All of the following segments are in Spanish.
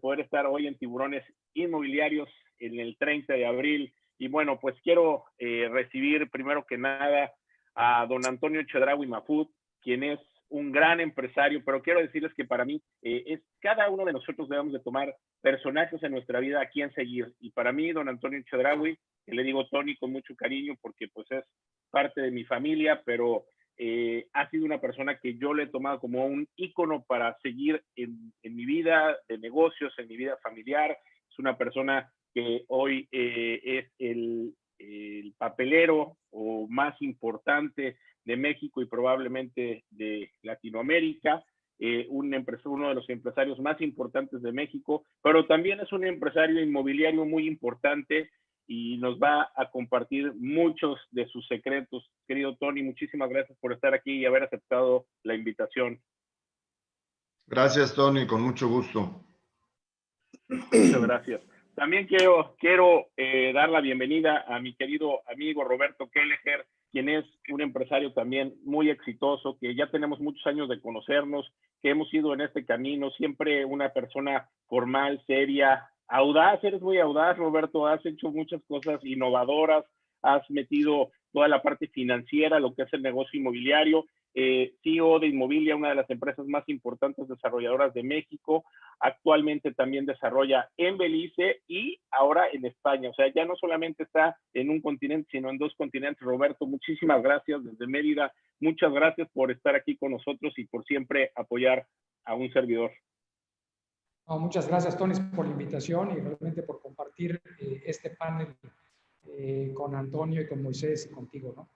poder estar hoy en Tiburones Inmobiliarios en el 30 de abril. Y bueno, pues quiero recibir primero que nada a don Antonio Chedraui Mahfoud, quien es un gran empresario, pero quiero decirles que para mí cada uno de nosotros debemos de tomar personajes en nuestra vida a quien seguir. Y para mí, don Antonio Chedraui, que le digo Tony con mucho cariño porque pues es parte de mi familia, pero ha sido una persona que yo le he tomado como un ícono para seguir en mi vida de negocios, en mi vida familiar. Es una persona que hoy es el papelero o más importante de México y probablemente de Latinoamérica, uno de los empresarios más importantes de México, pero también es un empresario inmobiliario muy importante y nos va a compartir muchos de sus secretos. Querido Tony, muchísimas gracias por estar aquí y haber aceptado la invitación. Gracias, Tony, con mucho gusto. Muchas gracias. También quiero dar la bienvenida a mi querido amigo Roberto Kelleher, quien es un empresario también muy exitoso, que ya tenemos muchos años de conocernos, que hemos ido en este camino, siempre una persona formal, seria, audaz. Eres muy audaz, Roberto, has hecho muchas cosas innovadoras, has metido toda la parte financiera, lo que es el negocio inmobiliario, CEO de Inmobilia, una de las empresas más importantes desarrolladoras de México. Actualmente también desarrolla en Belice y ahora en España. O sea, ya no solamente está en un continente, sino en dos continentes. Roberto, muchísimas gracias desde Mérida. Muchas gracias por estar aquí con nosotros y por siempre apoyar a un servidor. No, muchas gracias, Tony, por la invitación y realmente por compartir este panel con Antonio y con Moisés y contigo, ¿no?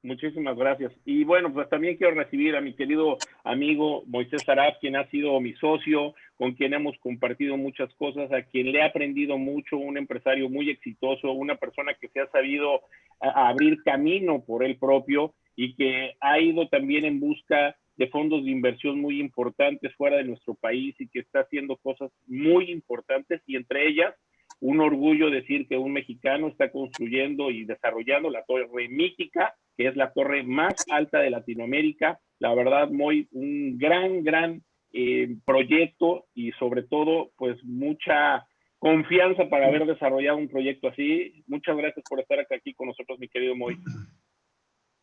Muchísimas gracias. Y bueno, pues también quiero recibir a mi querido amigo Moisés Sarab, quien ha sido mi socio, con quien hemos compartido muchas cosas, a quien le he aprendido mucho, un empresario muy exitoso, una persona que se ha sabido abrir camino por él propio y que ha ido también en busca de fondos de inversión muy importantes fuera de nuestro país y que está haciendo cosas muy importantes y entre ellas un orgullo decir que un mexicano está construyendo y desarrollando la torre mítica, que es la torre más alta de Latinoamérica. La verdad, un gran proyecto y sobre todo, pues mucha confianza para haber desarrollado un proyecto así. Muchas gracias por estar aquí con nosotros, mi querido Moy.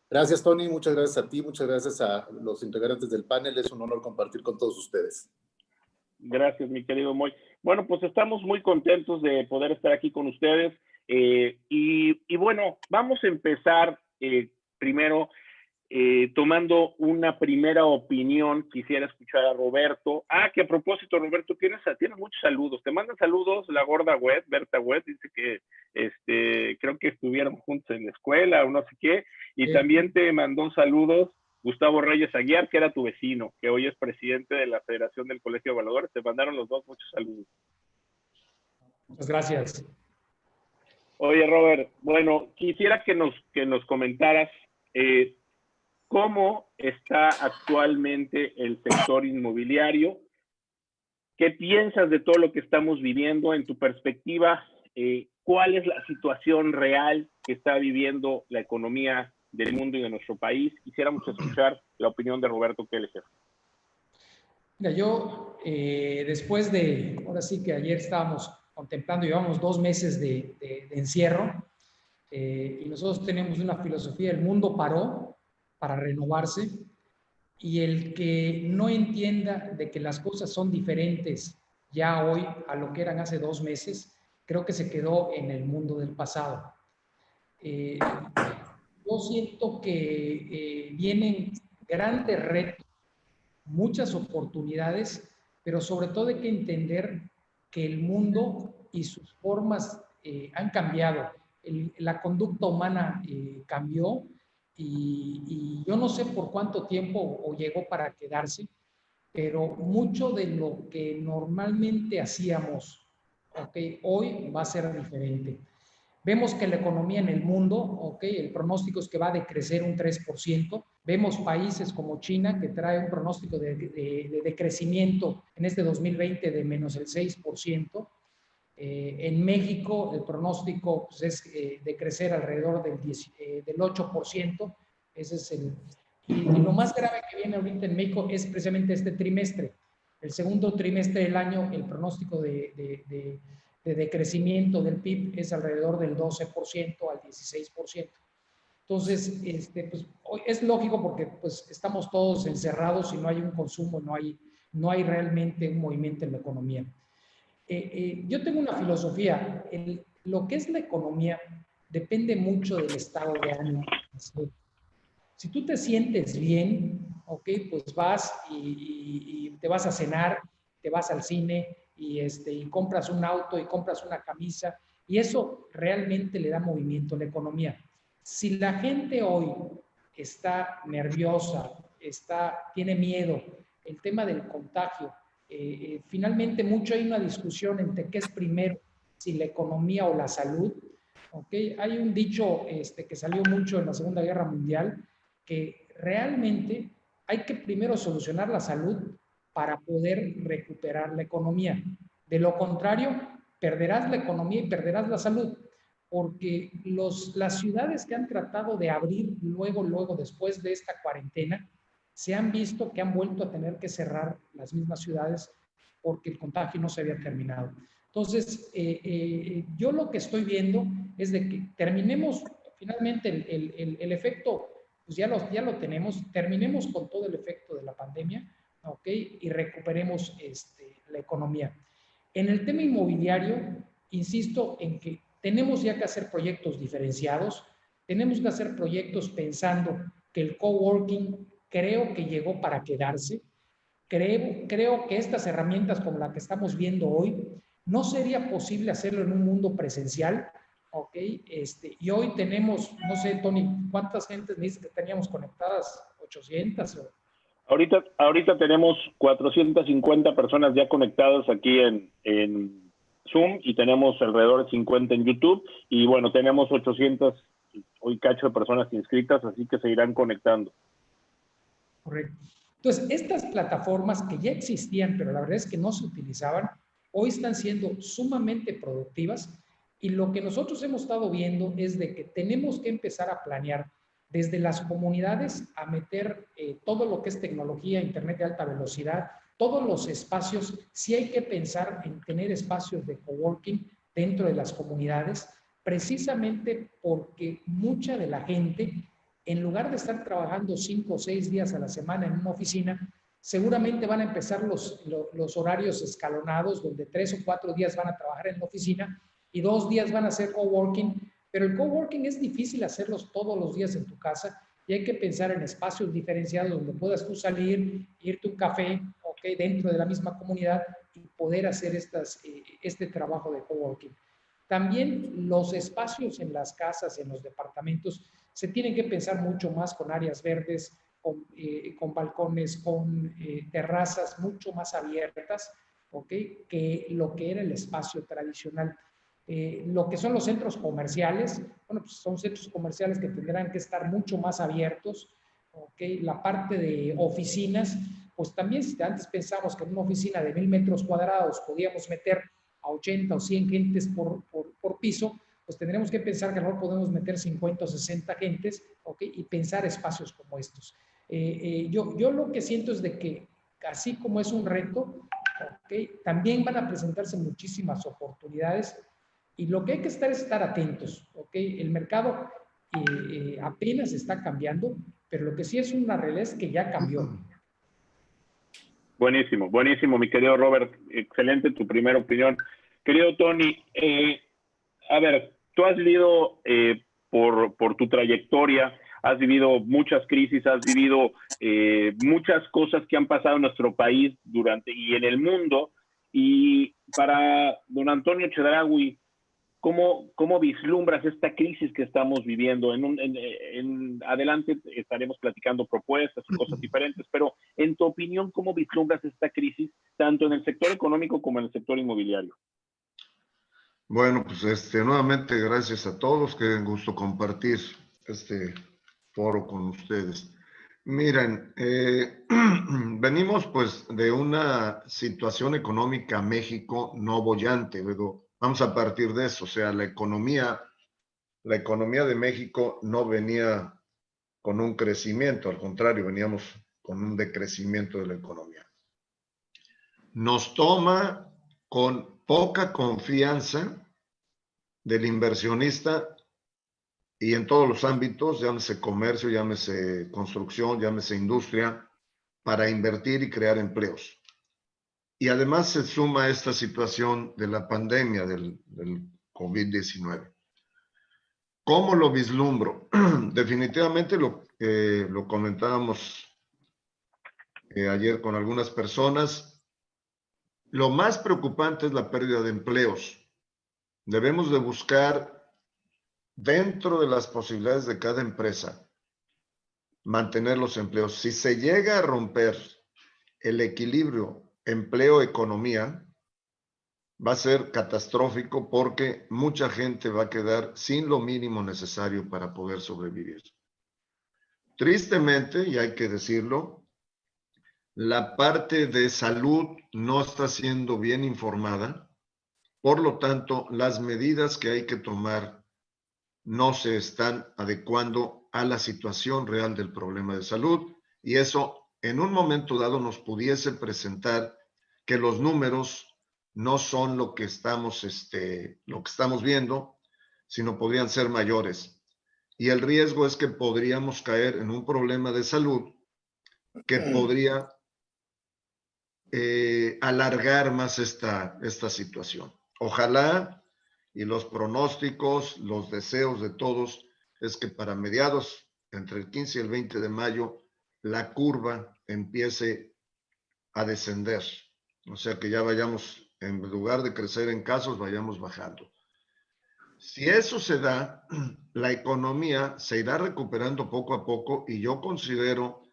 Gracias, Tony. Muchas gracias a ti. Muchas gracias a los integrantes del panel. Es un honor compartir con todos ustedes. Gracias, mi querido Moy. Bueno, pues estamos muy contentos de poder estar aquí con ustedes. Y bueno, vamos a empezar primero tomando una primera opinión. Quisiera escuchar a Roberto. Que a propósito, Roberto, tienes muchos saludos. Te mandan saludos la gorda Wet, Berta Wet, dice que creo que estuvieron juntos en la escuela o no sé qué. Y también te mandó saludos Gustavo Reyes Aguiar, que era tu vecino, que hoy es presidente de la Federación del Colegio de Evaluadores. Te mandaron los dos muchos saludos. Muchas gracias. Oye, Robert, bueno, quisiera que nos comentaras cómo está actualmente el sector inmobiliario, qué piensas de todo lo que estamos viviendo en tu perspectiva, cuál es la situación real que está viviendo la economía del mundo y de nuestro país. Quisiéramos escuchar la opinión de Roberto Kelleher. Mira, yo después de, ahora sí que ayer estábamos contemplando, llevamos 2 meses de encierro y nosotros tenemos una filosofía, el mundo paró para renovarse y el que no entienda de que las cosas son diferentes ya hoy a lo que eran hace 2 meses, creo que se quedó en el mundo del pasado. Yo siento que vienen grandes retos, muchas oportunidades, pero sobre todo hay que entender que el mundo y sus formas han cambiado. La conducta humana cambió y yo no sé por cuánto tiempo o llegó para quedarse, pero mucho de lo que normalmente hacíamos, hoy va a ser diferente. Vemos que la economía en el mundo, el pronóstico es que va a decrecer un 3%. Vemos países como China que trae un pronóstico de crecimiento en este 2020 de menos el 6%. En México el pronóstico pues, es de crecer alrededor del 8%. Ese es y lo más grave que viene ahorita en México es precisamente este trimestre. El segundo trimestre del año, el pronóstico de decrecimiento del PIB es alrededor del 12% al 16%. Entonces, pues, es lógico porque pues, estamos todos encerrados y no hay un consumo, no hay realmente un movimiento en la economía. Yo tengo una filosofía, lo que es la economía depende mucho del estado de ánimo. Si tú te sientes bien, ok, pues vas y te vas a cenar, te vas al cine y compras un auto y compras una camisa y eso realmente le da movimiento a la economía. Si la gente hoy está nerviosa, tiene miedo, el tema del contagio, finalmente mucho hay una discusión entre qué es primero, si la economía o la salud. ¿Okay? Hay un dicho que salió mucho en la Segunda Guerra Mundial, que realmente hay que primero solucionar la salud para poder recuperar la economía. De lo contrario, perderás la economía y perderás la salud, porque las ciudades que han tratado de abrir luego, después de esta cuarentena, se han visto que han vuelto a tener que cerrar las mismas ciudades porque el contagio no se había terminado. Entonces, yo lo que estoy viendo es de que terminemos finalmente el efecto, pues ya lo tenemos, terminemos con todo el efecto de la pandemia, ¿ok? Y recuperemos la economía. En el tema inmobiliario, insisto en que tenemos ya que hacer proyectos diferenciados, tenemos que hacer proyectos pensando que el coworking creo que llegó para quedarse. Creo que estas herramientas como la que estamos viendo hoy, no sería posible hacerlo en un mundo presencial, ¿ok? Y hoy tenemos, no sé, Tony, ¿cuántas gentes me dices que teníamos conectadas? ¿800? Ahorita tenemos 450 personas ya conectadas aquí en Zoom y tenemos alrededor de 50 en YouTube y bueno, tenemos 800 hoy cacho de personas inscritas, así que se irán conectando. Correcto. Entonces, estas plataformas que ya existían, pero la verdad es que no se utilizaban, hoy están siendo sumamente productivas y lo que nosotros hemos estado viendo es de que tenemos que empezar a planear desde las comunidades a meter todo lo que es tecnología, internet de alta velocidad, todos los espacios, sí hay que pensar en tener espacios de coworking dentro de las comunidades, precisamente porque mucha de la gente, en lugar de estar trabajando 5 o 6 días a la semana en una oficina, seguramente van a empezar los horarios escalonados, donde 3 o 4 días van a trabajar en la oficina y 2 días van a hacer coworking, pero el coworking es difícil hacerlos todos los días en tu casa y hay que pensar en espacios diferenciados donde puedas tú salir, irte a un café, okay, dentro de la misma comunidad y poder hacer este trabajo de coworking. También los espacios en las casas, en los departamentos, se tienen que pensar mucho más con áreas verdes, con balcones, con terrazas mucho más abiertas, ¿okay? Que lo que era el espacio tradicional. Lo que son los centros comerciales, bueno, pues son centros comerciales que tendrán que estar mucho más abiertos, ¿okay? La parte de oficinas, pues también si antes pensamos que en una oficina de 1000 metros cuadrados podíamos meter a 80 o 100 gentes por piso, pues tendremos que pensar que a lo mejor podemos meter 50 o 60 gentes, ¿ok? Y pensar espacios como estos. Yo lo que siento es de que, así como es un reto, ¿ok? También van a presentarse muchísimas oportunidades y lo que hay que estar es estar atentos, ¿ok? El mercado apenas está cambiando, pero lo que sí es una realidad es que ya cambió. Buenísimo, buenísimo, mi querido Robert. Excelente tu primera opinión. Querido Tony, a ver, tú has vivido por tu trayectoria, has vivido muchas crisis, has vivido muchas cosas que han pasado en nuestro país y en el mundo. Y para don Antonio Chedraui, ¿cómo vislumbras esta crisis que estamos viviendo? En adelante estaremos platicando propuestas y cosas diferentes, pero en tu opinión, ¿cómo vislumbras esta crisis tanto en el sector económico como en el sector inmobiliario? Bueno, pues nuevamente gracias a todos, qué gusto compartir este foro con ustedes. Miren, venimos pues de una situación económica México no boyante, luego vamos a partir de eso, o sea, la economía de México no venía con un crecimiento, al contrario, veníamos con un decrecimiento de la economía. nos toma con poca confianza del inversionista y en todos los ámbitos, llámese comercio, llámese construcción, llámese industria, para invertir y crear empleos. Y además se suma esta situación de la pandemia del COVID-19. ¿Cómo lo vislumbro? Definitivamente lo comentábamos ayer con algunas personas. Lo más preocupante es la pérdida de empleos. Debemos de buscar dentro de las posibilidades de cada empresa mantener los empleos. Si se llega a romper el equilibrio empleo-economía, va a ser catastrófico porque mucha gente va a quedar sin lo mínimo necesario para poder sobrevivir. Tristemente, y hay que decirlo, la parte de salud no está siendo bien informada. Por lo tanto, las medidas que hay que tomar no se están adecuando a la situación real del problema de salud, y eso en un momento dado nos pudiese presentar que los números no son lo que estamos viendo, sino podrían ser mayores. Y el riesgo es que podríamos caer en un problema de salud que podría alargar más esta situación. Ojalá, y los pronósticos, los deseos de todos, es que para mediados, entre el 15 y el 20 de mayo, la curva empiece a descender. O sea, que ya vayamos, en lugar de crecer en casos, vayamos bajando. Si eso se da, la economía se irá recuperando poco a poco, y yo considero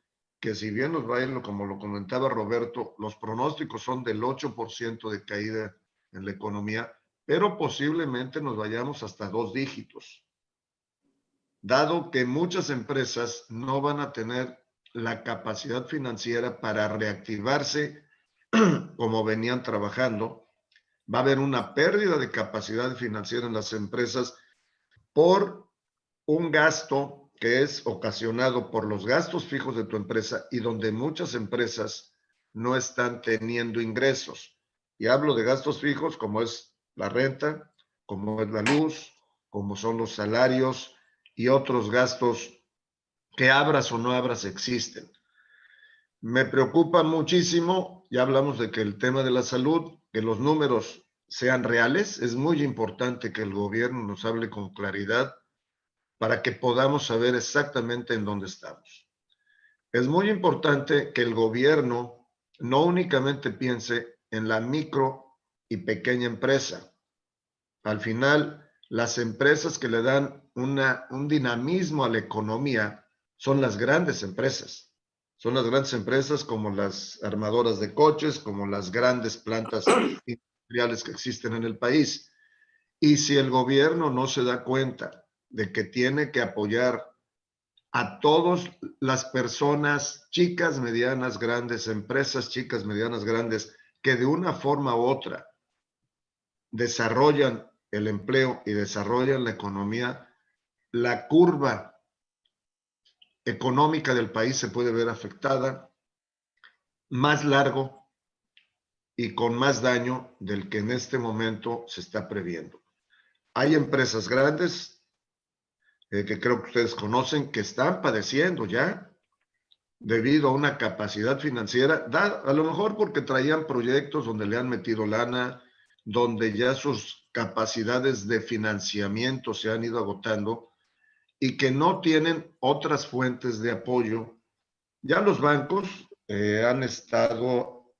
que si bien nos va a ir, como lo comentaba Roberto, los pronósticos son del 8% de caída en la economía, pero posiblemente nos vayamos hasta 2 dígitos, dado que muchas empresas no van a tener la capacidad financiera para reactivarse como venían trabajando. Va a haber una pérdida de capacidad financiera en las empresas por un gasto que es ocasionado por los gastos fijos de tu empresa, y donde muchas empresas no están teniendo ingresos. Y hablo de gastos fijos como es la renta, como es la luz, como son los salarios y otros gastos que abras o no abras existen. Me preocupa muchísimo, ya hablamos de que el tema de la salud, que los números sean reales. Es muy importante que el gobierno nos hable con claridad para que podamos saber exactamente en dónde estamos. Es muy importante que el gobierno no únicamente piense en la micro y pequeña empresa. Al final, las empresas que le dan un dinamismo a la economía son las grandes empresas. Son las grandes empresas como las armadoras de coches, como las grandes plantas industriales que existen en el país. Y si el gobierno no se da cuenta de que tiene que apoyar a todas las personas, chicas, medianas, grandes, empresas chicas, medianas, grandes, que de una forma u otra desarrollan el empleo y desarrollan la economía, la curva económica del país se puede ver afectada más largo y con más daño del que en este momento se está previendo. Hay empresas grandes que creo que ustedes conocen, que están padeciendo ya debido a una capacidad financiera, a lo mejor porque traían proyectos donde le han metido lana, donde ya sus capacidades de financiamiento se han ido agotando y que no tienen otras fuentes de apoyo. Ya los bancos han estado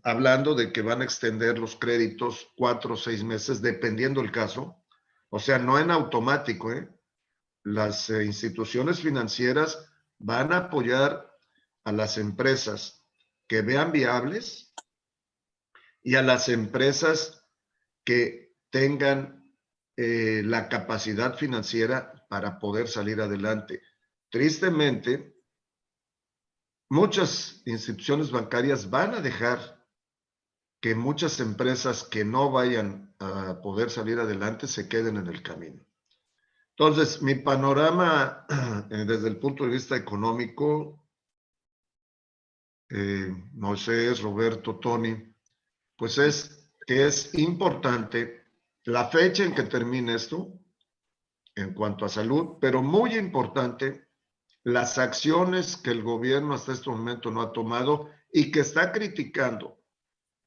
hablando de que van a extender los créditos 4 o 6 meses, dependiendo el caso. O sea, no en automático, Las instituciones financieras van a apoyar a las empresas que vean viables y a las empresas que tengan la capacidad financiera para poder salir adelante. Tristemente, muchas instituciones bancarias van a dejar que muchas empresas que no vayan a poder salir adelante se queden en el camino. Entonces, mi panorama desde el punto de vista económico Moisés, Roberto, Tony, pues es que es importante la fecha en que termine esto en cuanto a salud, pero muy importante las acciones que el gobierno hasta este momento no ha tomado y que está criticando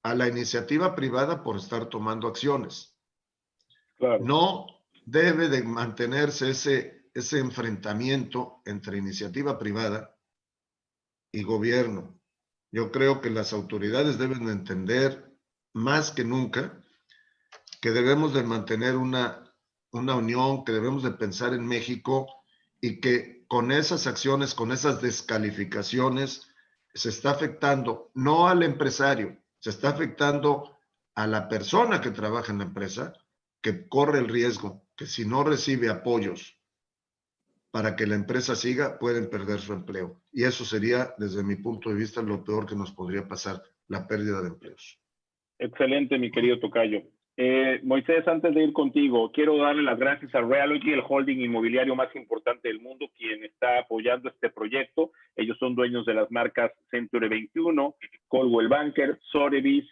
a la iniciativa privada por estar tomando acciones. Claro. No debe de mantenerse ese enfrentamiento entre iniciativa privada y gobierno. Yo creo que las autoridades deben de entender más que nunca que debemos de mantener una unión, que debemos de pensar en México y que con esas acciones, con esas descalificaciones, se está afectando no al empresario, se está afectando a la persona que trabaja en la empresa, que corre el riesgo que si no recibe apoyos para que la empresa siga, pueden perder su empleo. Y eso sería, desde mi punto de vista, lo peor que nos podría pasar, la pérdida de empleos. Excelente, mi querido tocayo. Moisés, antes de ir contigo, quiero darle las gracias a Realogy, el holding inmobiliario más importante del mundo, quien está apoyando este proyecto. Ellos son dueños de las marcas Century 21, Coldwell Banker, Sotheby's,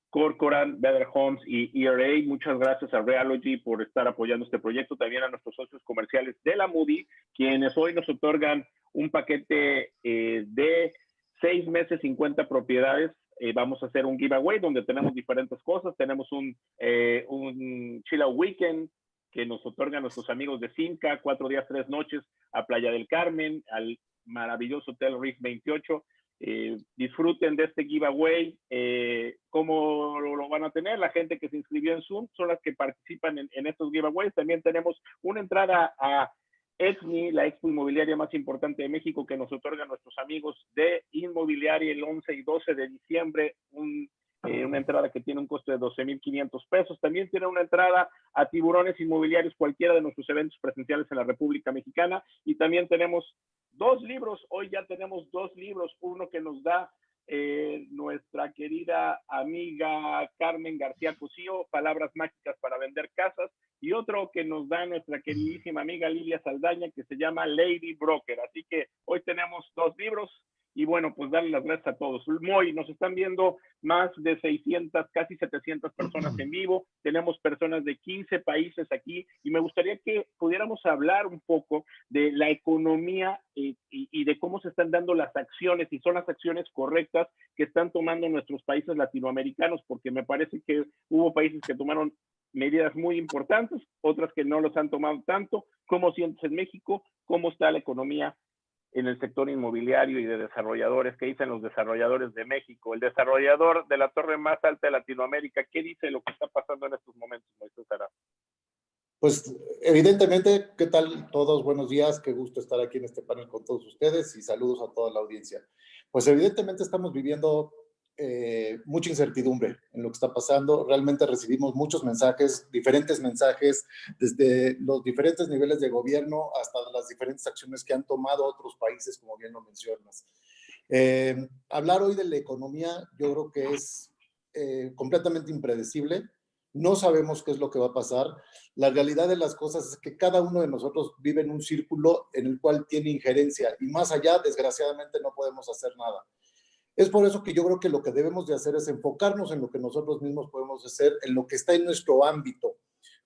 Corcoran, Better Homes y ERA. Muchas gracias a Realogy por estar apoyando este proyecto. También a nuestros socios comerciales de la Moody, quienes hoy nos otorgan un paquete de 6 meses, 50 propiedades. Vamos a hacer un giveaway donde tenemos diferentes cosas. Tenemos un chill out weekend que nos otorgan nuestros amigos de Simca, 4 días, 3 noches a Playa del Carmen, al maravilloso Hotel Reef 28. Disfruten de este giveaway. ¿Cómo lo van a tener? La gente que se inscribió en Zoom son las que participan en estos giveaways. También tenemos una entrada a EXMI, la expo inmobiliaria más importante de México, que nos otorgan nuestros amigos de Inmobiliaria el 11 y 12 de diciembre, una entrada que tiene un costo de 12,500 pesos. También tiene una entrada a Tiburones Inmobiliarios, cualquiera de nuestros eventos presenciales en la República Mexicana. Y también tenemos 2 libros, hoy ya tenemos 2 libros, uno que nos da nuestra querida amiga Carmen García Cosío, Palabras Mágicas para Vender Casas, y otro que nos da nuestra queridísima amiga Lilia Saldaña, que se llama Lady Broker. Así que hoy tenemos 2 libros. Y bueno, pues darle las gracias a todos. Moy, nos están viendo más de 600, casi 700 personas en vivo. Tenemos personas de 15 países aquí y me gustaría que pudiéramos hablar un poco de la economía y de cómo se están dando las acciones, y son las acciones correctas que están tomando nuestros países latinoamericanos, porque me parece que hubo países que tomaron medidas muy importantes, otras que no los han tomado tanto. ¿Cómo sientes en México? ¿Cómo está la economía en el sector inmobiliario y de desarrolladores? ¿Qué dicen los desarrolladores de México? El desarrollador de la torre más alta de Latinoamérica, ¿qué dice lo que está pasando en estos momentos, Moisés Arás? Pues evidentemente, ¿qué tal todos? Buenos días, qué gusto estar aquí en este panel con todos ustedes y saludos a toda la audiencia. Pues evidentemente estamos viviendo mucha incertidumbre en lo que está pasando. Realmente recibimos muchos mensajes, diferentes mensajes, desde los diferentes niveles de gobierno hasta las diferentes acciones que han tomado otros países, como bien lo mencionas. Hablar hoy de la economía yo creo que es completamente impredecible. No sabemos qué es lo que va a pasar. La realidad de las cosas es que cada uno de nosotros vive en un círculo en el cual tiene injerencia y más allá, desgraciadamente, no podemos hacer nada. Es por eso que yo creo que lo que debemos de hacer es enfocarnos en lo que nosotros mismos podemos hacer, en lo que está en nuestro ámbito,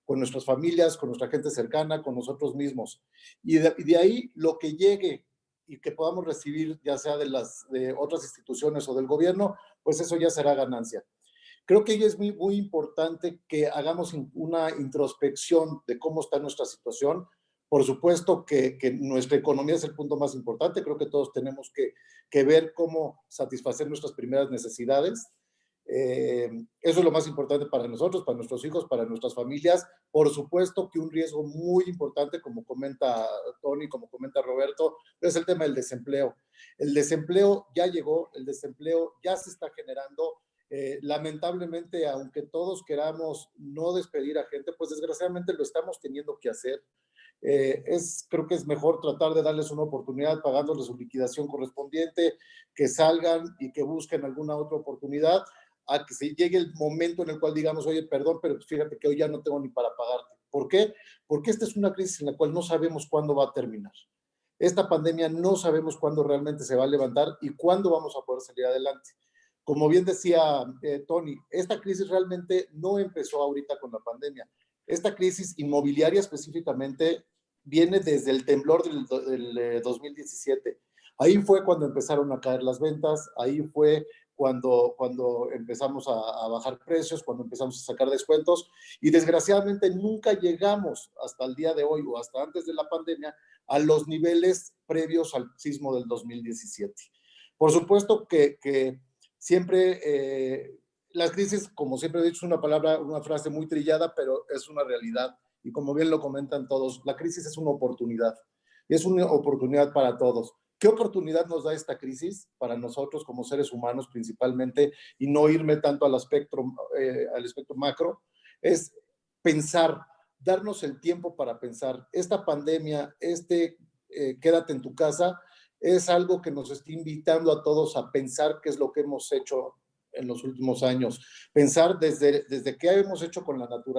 con nuestras familias, con nuestra gente cercana, con nosotros mismos. Y de ahí lo que llegue y que podamos recibir, ya sea de otras instituciones o del gobierno, pues eso ya será ganancia. Creo que es muy, muy importante que hagamos una introspección de cómo está nuestra situación. Por supuesto que nuestra economía es el punto más importante. Creo que todos tenemos que ver cómo satisfacer nuestras primeras necesidades. Eso es lo más importante para nosotros, para nuestros hijos, para nuestras familias. Por supuesto que un riesgo muy importante, como comenta Tony, como comenta Roberto, es el tema del desempleo. El desempleo ya llegó, el desempleo ya se está generando. Lamentablemente, aunque todos queramos no despedir a gente, pues desgraciadamente lo estamos teniendo que hacer. Creo que es mejor tratar de darles una oportunidad pagándoles su liquidación correspondiente, que salgan y que busquen alguna otra oportunidad, a que se llegue el momento en el cual digamos, oye, perdón, pero fíjate que hoy ya no tengo ni para pagarte. ¿Por qué? Porque esta es una crisis en la cual no sabemos cuándo va a terminar. esta pandemia no sabemos cuándo realmente se va a levantar y cuándo vamos a poder salir adelante. Como bien decía Tony, esta crisis realmente no empezó ahorita con la pandemia. Esta crisis inmobiliaria específicamente viene desde el temblor del 2017. Ahí fue cuando empezaron a caer las ventas, ahí fue cuando empezamos a bajar precios, cuando empezamos a sacar descuentos, y desgraciadamente nunca llegamos hasta el día de hoy o hasta antes de la pandemia a los niveles previos al sismo del 2017. Por supuesto que siempre las crisis, como siempre he dicho, es una frase muy trillada, pero es una realidad. Y como bien lo comentan todos, la crisis es una oportunidad. Y es una oportunidad para todos. ¿Qué oportunidad nos da esta crisis para nosotros como seres humanos principalmente? Y no irme tanto al espectro macro. Es pensar, darnos el tiempo para pensar. Esta pandemia, quédate en tu casa, es algo que nos está invitando a todos a pensar qué es lo que hemos hecho en los últimos años. Pensar desde qué hemos hecho con la naturaleza.